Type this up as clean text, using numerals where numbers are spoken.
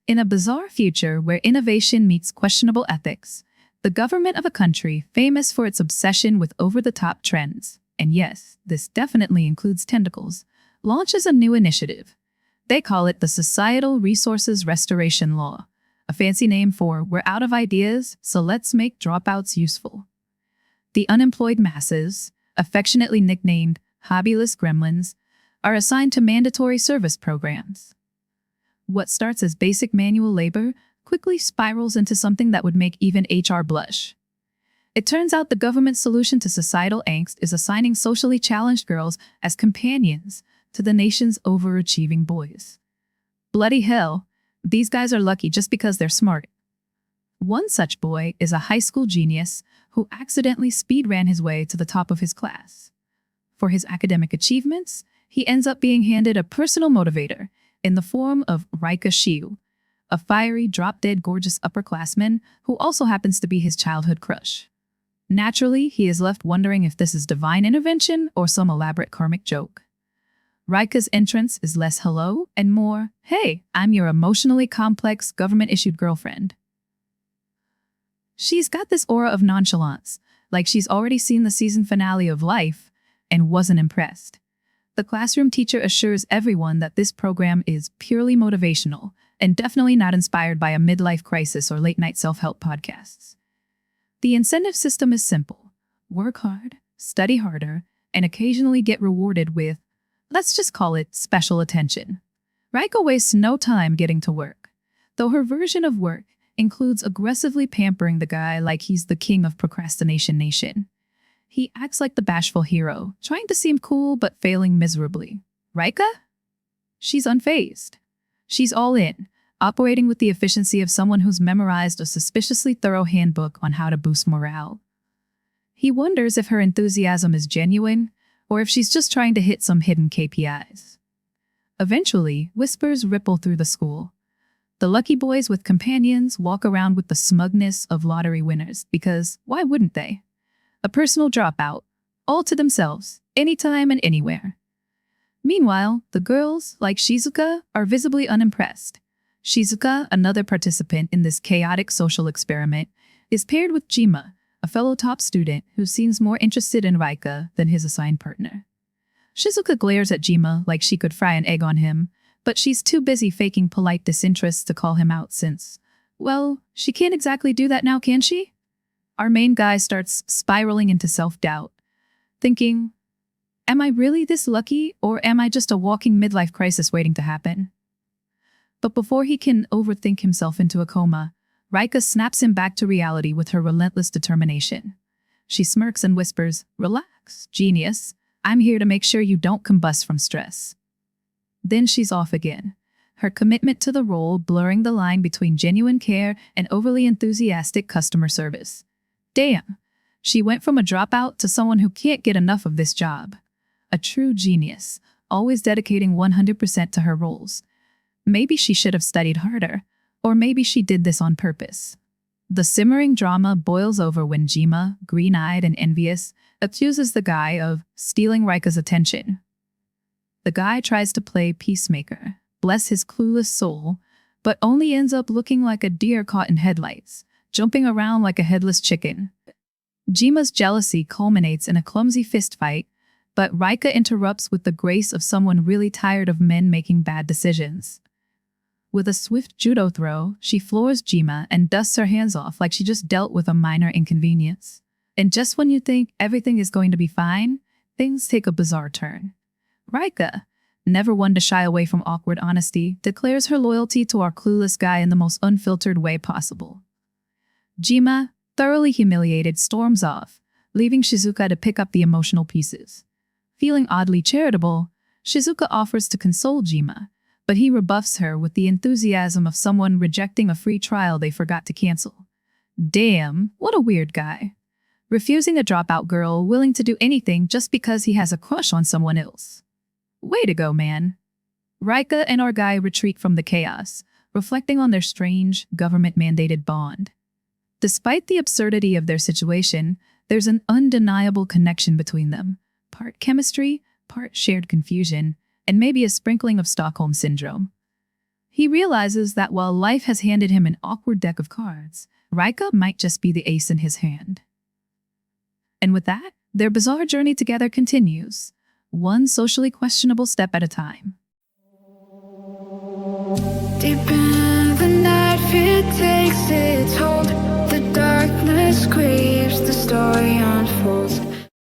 In a bizarre future where innovation meets questionable ethics, the government of a country famous for its obsession with over-the-top trends, and yes, this definitely includes tentacles, launches a new initiative. They call it the Societal Resources Restoration Law, a fancy name for "we're out of ideas, so let's make dropouts useful." The unemployed masses, affectionately nicknamed hobbyless gremlins, are assigned to mandatory service programs. What starts as basic manual labor quickly spirals into something that would make even HR blush. It turns out the government's solution to societal angst is assigning socially challenged girls as companions to the nation's overachieving boys. Bloody hell, these guys are lucky just because they're smart. One such boy is a high school genius who accidentally speed-ran his way to the top of his class. For his academic achievements, he ends up being handed a personal motivator in the form of Raika, a fiery, drop-dead gorgeous upperclassman who also happens to be his childhood crush. Naturally, he is left wondering if this is divine intervention or some elaborate karmic joke. Raika's entrance is less hello and more, "Hey, I'm your emotionally complex government-issued girlfriend." She's got this aura of nonchalance, like she's already seen the season finale of Life and wasn't impressed. The classroom teacher assures everyone that this program is purely motivational and definitely not inspired by a midlife crisis or late-night self-help podcasts. The incentive system is simple: work hard, study harder, and occasionally get rewarded with, let's just call it, special attention. Raika wastes no time getting to work, though her version of work includes aggressively pampering the guy like he's the king of procrastination nation. He acts like the bashful hero, trying to seem cool but failing miserably. Raika? She's unfazed. She's all in, operating with the efficiency of someone who's memorized a suspiciously thorough handbook on how to boost morale. He wonders if her enthusiasm is genuine, or if she's just trying to hit some hidden KPIs. Eventually, whispers ripple through the school. The lucky boys with companions walk around with the smugness of lottery winners because why wouldn't they? A personal dropout, all to themselves, anytime and anywhere. Meanwhile, the girls, like Shizuka, are visibly unimpressed. Shizuka, another participant in this chaotic social experiment, is paired with Jima, a fellow top student who seems more interested in Raika than his assigned partner. Shizuka glares at Jima like she could fry an egg on him, but she's too busy faking polite disinterest to call him out since, well, she can't exactly do that now, can she? Our main guy starts spiraling into self-doubt, thinking, am I really this lucky, or am I just a walking midlife crisis waiting to happen? But before he can overthink himself into a coma, Raika snaps him back to reality with her relentless determination. She smirks and whispers, "Relax, genius. I'm here to make sure you don't combust from stress." Then she's off again, her commitment to the role blurring the line between genuine care and overly enthusiastic customer service. Damn, she went from a dropout to someone who can't get enough of this job. A true genius, always dedicating 100% to her roles. Maybe she should have studied harder, or maybe she did this on purpose. The simmering drama boils over when Jima, green-eyed and envious, accuses the guy of stealing Raika's attention. The guy tries to play peacemaker, bless his clueless soul, but only ends up looking like a deer caught in headlights, jumping around like a headless chicken. Jima's jealousy culminates in a clumsy fistfight, but Raika interrupts with the grace of someone really tired of men making bad decisions. With a swift judo throw, she floors Jima and dusts her hands off like she just dealt with a minor inconvenience. And just when you think everything is going to be fine, things take a bizarre turn. Raika, never one to shy away from awkward honesty, declares her loyalty to our clueless guy in the most unfiltered way possible. Jima, thoroughly humiliated, storms off, leaving Shizuka to pick up the emotional pieces. Feeling oddly charitable, Shizuka offers to console Jima, but he rebuffs her with the enthusiasm of someone rejecting a free trial they forgot to cancel. Damn, what a weird guy. Refusing a dropout girl willing to do anything just because he has a crush on someone else. Way to go, man. Raika and our guy retreat from the chaos, reflecting on their strange, government-mandated bond. Despite the absurdity of their situation, there's an undeniable connection between them. Part chemistry, part shared confusion, and maybe a sprinkling of Stockholm Syndrome. He realizes that while life has handed him an awkward deck of cards, Raika might just be the ace in his hand. And with that, their bizarre journey together continues, one socially questionable step at a time. Deep in the night, fear takes its hold. The darkness grieves, the story unfolds.